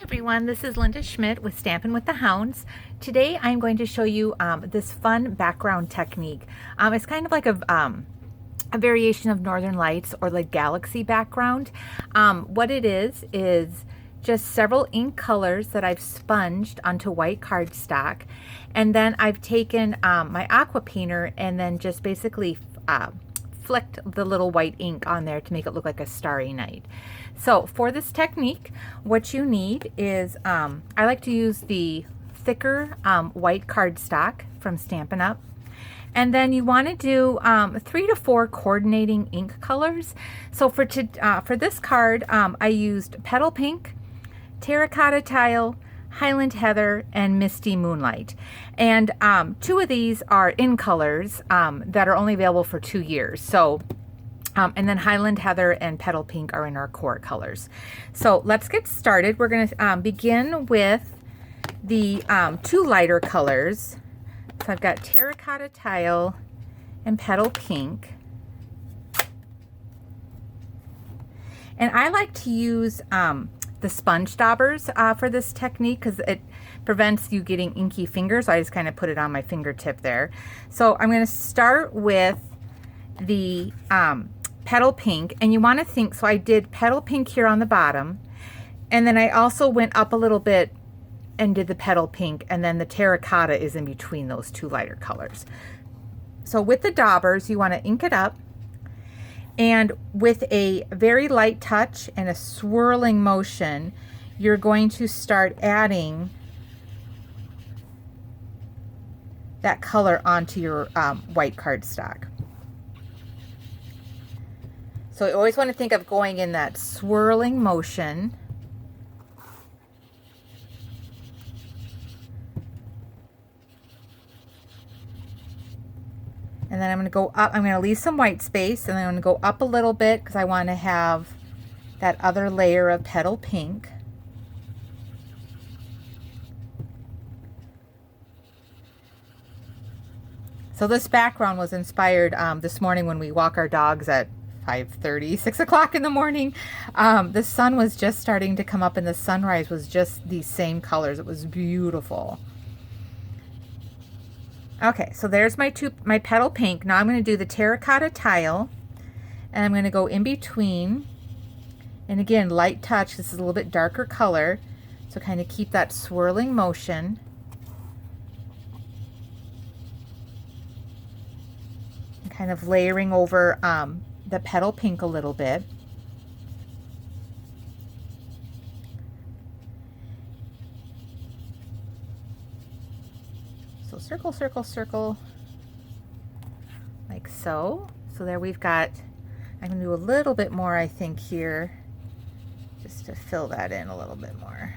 Everyone, this is Linda Schmidt with Stampin' with the Hounds. Today I'm going to show you this fun background technique. It's kind of like a variation of Northern Lights or like galaxy background. What it is just several ink colors that I've sponged onto white cardstock, and then I've taken my aqua painter and then just basically flicked the little white ink on there to make it look like a starry night. So for this technique, what you need is, I like to use the thicker white cardstock from Stampin' Up. And then you want to do 3 to 4 coordinating ink colors. So for this card, I used Petal Pink, Terracotta Tile, Highland Heather, and Misty Moonlight. And 2 of these are in colors that are only available for 2 years. So and then Highland Heather and Petal Pink are in our core colors. So let's get started. We're going to begin with the 2 lighter colors. So I've got Terracotta Tile and Petal Pink. And I like to use the sponge daubers for this technique because it prevents you getting inky fingers. So I just kind of put it on my fingertip there. So I'm going to start with the Petal Pink, and you want to think, so I did Petal Pink here on the bottom, and then I also went up a little bit and did the Petal Pink, and then the Terracotta is in between those 2 lighter colors. So with the daubers, you want to ink it up, and with a very light touch and a swirling motion, you're going to start adding that color onto your white cardstock. So you always want to think of going in that swirling motion. And then I'm going to go up, I'm going to leave some white space, and then I'm going to go up a little bit because I want to have that other layer of Petal Pink. So this background was inspired this morning when we walk our dogs at 5:30, 6 o'clock in the morning. The sun was just starting to come up, and the sunrise was just these same colors. It was beautiful. Okay, so there's my Petal Pink. Now I'm going to do the Terracotta Tile, and I'm going to go in between. And again, light touch. This is a little bit darker color, so kind of keep that swirling motion. And kind of layering over the Petal Pink a little bit. So circle, circle, circle, like so. So there we've got, I'm going to do a little bit more, I think, here, just to fill that in a little bit more.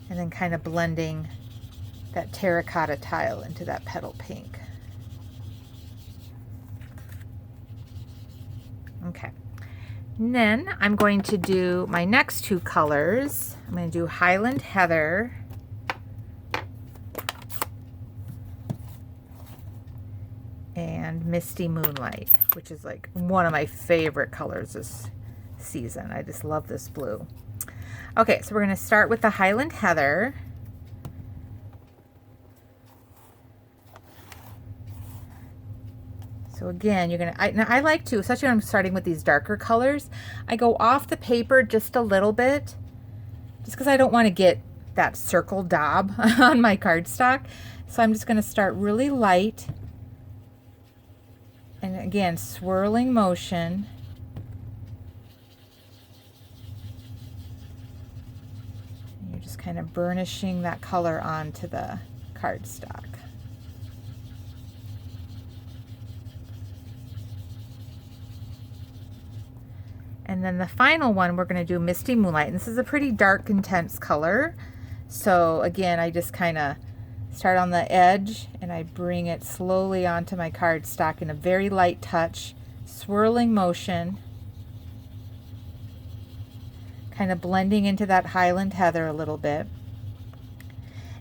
And then kind of blending that Terracotta Tile into that Petal Pink. Okay, and then I'm going to do my next 2 colors. I'm going to do Highland Heather and Misty Moonlight, which is like one of my favorite colors this season. I just love this blue. Okay, so we're going to start with the Highland Heather. So again, you're gonna, I like to, especially when I'm starting with these darker colors, I go off the paper just a little bit, just because I don't want to get that circle daub on my cardstock. So I'm just gonna start really light, and again, swirling motion. And you're just kind of burnishing that color onto the cardstock. And then the final one, we're going to do Misty Moonlight. And this is a pretty dark, intense color. So again, I just kind of start on the edge and I bring it slowly onto my cardstock in a very light touch, swirling motion, kind of blending into that Highland Heather a little bit.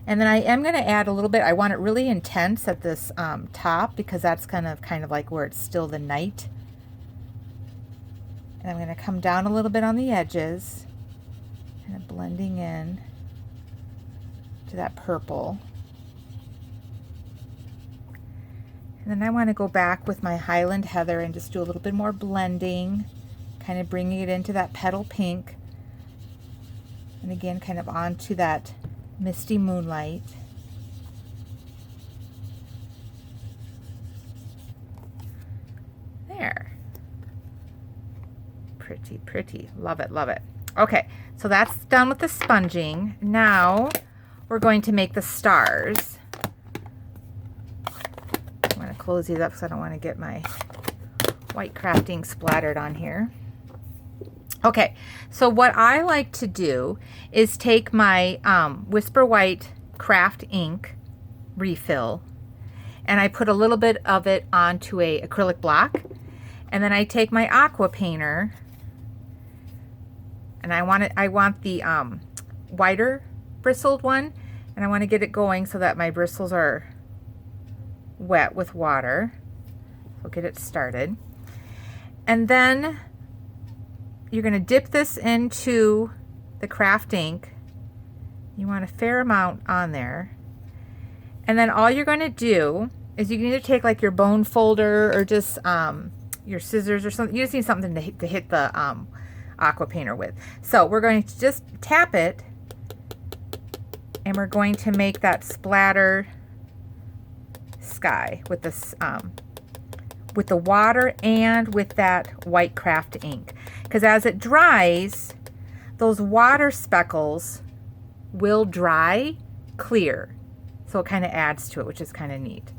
And then I am going to add a little bit, I want it really intense at this top, because that's kind of like where it's still the night And I'm going to come down a little bit on the edges, kind of blending in to that purple. And then I want to go back with my Highland Heather and just do a little bit more blending, kind of bringing it into that petal pink. And again, kind of onto that misty moonlight. There. Pretty, pretty. Love it, love it. Okay, so that's done with the sponging. Now we're going to make the stars. I'm going to close these up because I don't want to get my white crafting splattered on here. Okay, so what I like to do is take my Whisper White craft ink refill, and I put a little bit of it onto a acrylic block, and then I take my aqua painter, and I want the wider bristled one, and I want to get it going so that my bristles are wet with water. So get it started, and then you're going to dip this into the craft ink. You want a fair amount on there. And then all you're going to do is you can either take like your bone folder or just your scissors or something. You just need something to hit the aqua painter with. So we're going to just tap it, and we're going to make that splatter sky with this with the water and with that white craft ink. Because as it dries, those water speckles will dry clear. So it kind of adds to it, which is kind of neat.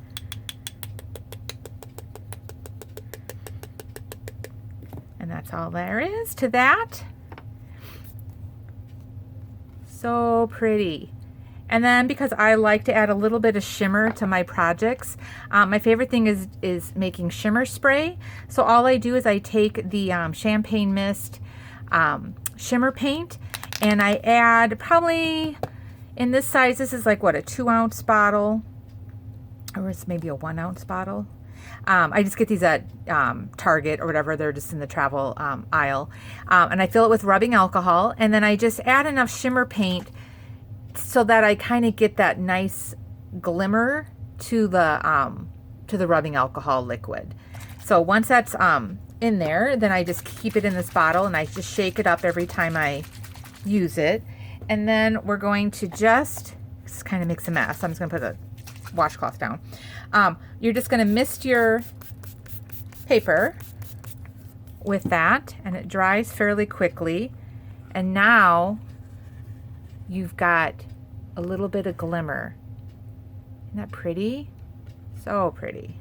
And that's all there is to that. So pretty. And then because I like to add a little bit of shimmer to my projects, my favorite thing is making shimmer spray. So all I do is I take the Champagne Mist shimmer paint, and I add probably, in this size, this is like what, a 2-ounce bottle, or it's maybe a 1-ounce bottle. I just get these at Target or whatever. They're just in the travel aisle. And I fill it with rubbing alcohol, and then I just add enough shimmer paint so that I kind of get that nice glimmer to the rubbing alcohol liquid. So once that's in there, then I just keep it in this bottle, and I just shake it up every time I use it. And then we're going to just kind of makes a mess. I'm just going to put a washcloth down. You're just going to mist your paper with that, and it dries fairly quickly. And now you've got a little bit of glimmer. Isn't that pretty? So pretty.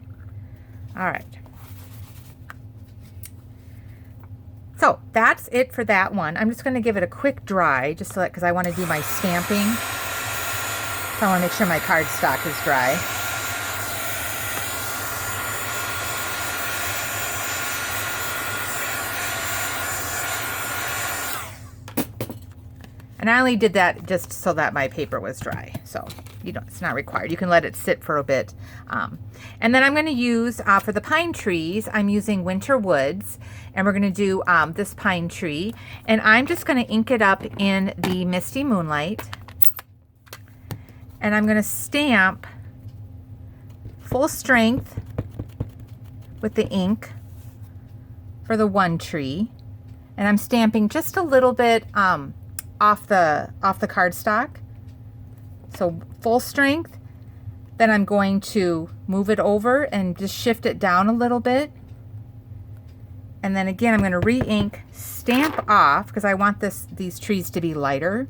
All right. So that's it for that one. I'm just going to give it a quick dry, just so that, because I want to do my stamping. So I want to make sure my cardstock is dry. And I only did that just so that my paper was dry. So it's not required. You can let it sit for a bit. And then I'm going to use, for the pine trees, I'm using Winter Woods. And we're going to do this pine tree. And I'm just going to ink it up in the Misty Moonlight. And I'm going to stamp full strength with the ink for the one tree. And I'm stamping just a little bit off the cardstock, so full strength. Then I'm going to move it over and just shift it down a little bit, and then again I'm going to re-ink, stamp off, because I want these trees to be lighter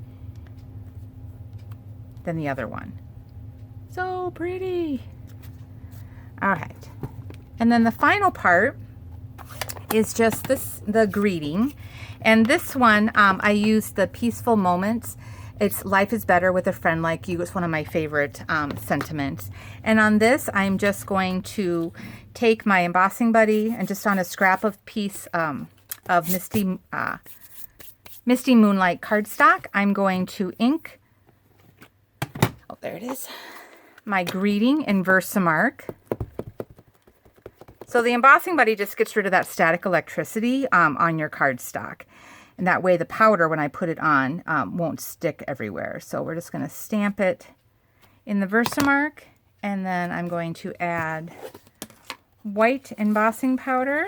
than the other one. So pretty. All right, and then the final part is just the greeting. And this one, I used the Peaceful Moments. It's Life is Better with a Friend Like You. It's one of my favorite sentiments. And on this, I'm just going to take my embossing buddy and just on a scrap of piece of Misty Moonlight cardstock, I'm going to ink, oh, there it is, my greeting in Versamark. So the embossing buddy just gets rid of that static electricity on your cardstock. And that way the powder, when I put it on, won't stick everywhere. So we're just going to stamp it in the Versamark. And then I'm going to add white embossing powder.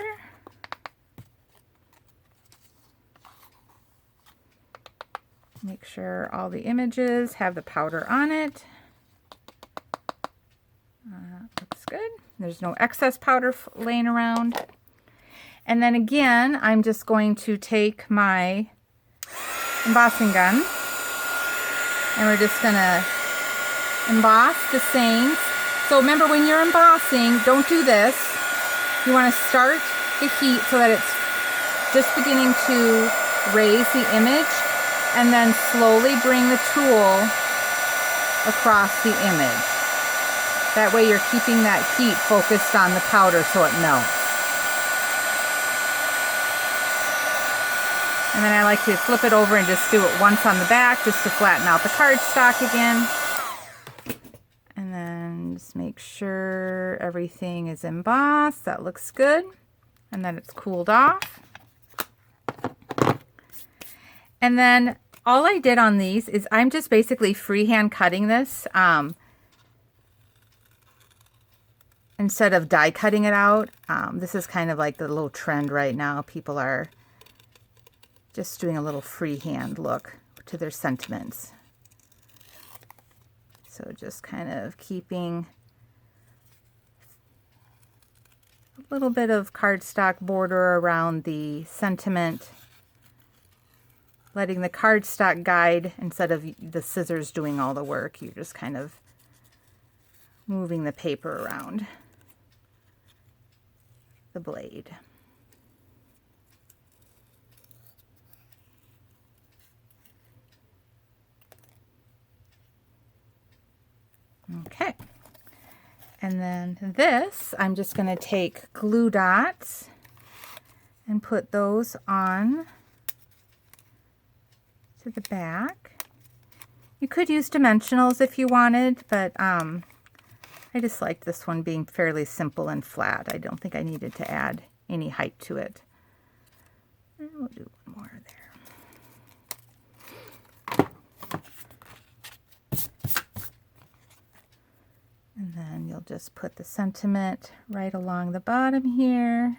Make sure all the images have the powder on it. Looks good. There's no excess powder laying around. And then again, I'm just going to take my embossing gun and we're just going to emboss the sayings. So remember, when you're embossing, don't do this. You want to start the heat so that it's just beginning to raise the image, and then slowly bring the tool across the image. That way you're keeping that heat focused on the powder so it melts. And then I like to flip it over and just do it once on the back just to flatten out the cardstock again. And then just make sure everything is embossed. That looks good. And then it's cooled off. And then all I did on these is I'm just basically freehand cutting this. Instead of die cutting it out. This is kind of like the little trend right now. People are just doing a little freehand look to their sentiments. So just kind of keeping a little bit of cardstock border around the sentiment. Letting the cardstock guide instead of the scissors doing all the work. You're just kind of moving the paper around the blade. Okay. And then this, I'm just going to take glue dots and put those on to the back. You could use dimensionals if you wanted, but I just liked this one being fairly simple and flat. I don't think I needed to add any height to it. And we'll do one more there. And then you'll just put the sentiment right along the bottom here.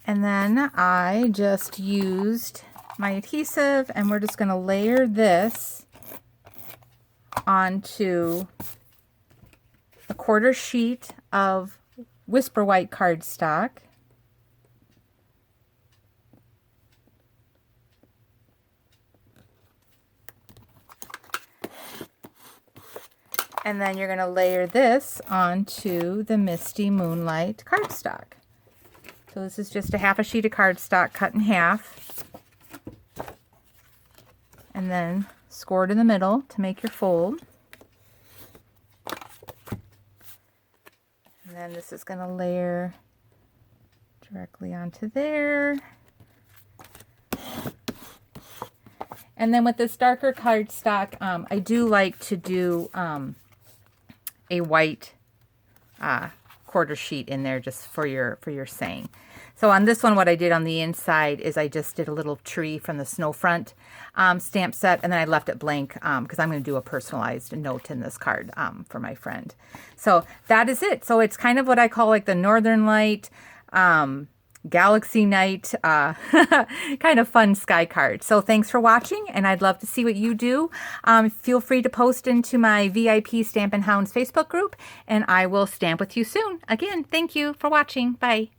And then I just used my adhesive, and we're just going to layer this onto a 1/4 sheet of Whisper White cardstock. And then you're going to layer this onto the Misty Moonlight cardstock. So this is just a 1/2 sheet of cardstock cut in half. And then score it in the middle to make your fold. And then this is going to layer directly onto there. And then with this darker cardstock, I do like to do a white 1/4 sheet in there just for your saying. So on this one, what I did on the inside is I just did a little tree from the Snowfront stamp set, and then I left it blank because I'm going to do a personalized note in this card for my friend. So that is it. So it's kind of what I call like the Northern Light, Galaxy Night, kind of fun sky card. So thanks for watching, and I'd love to see what you do. Feel free to post into my VIP Stampin' Hounds Facebook group, and I will stamp with you soon. Again, thank you for watching. Bye.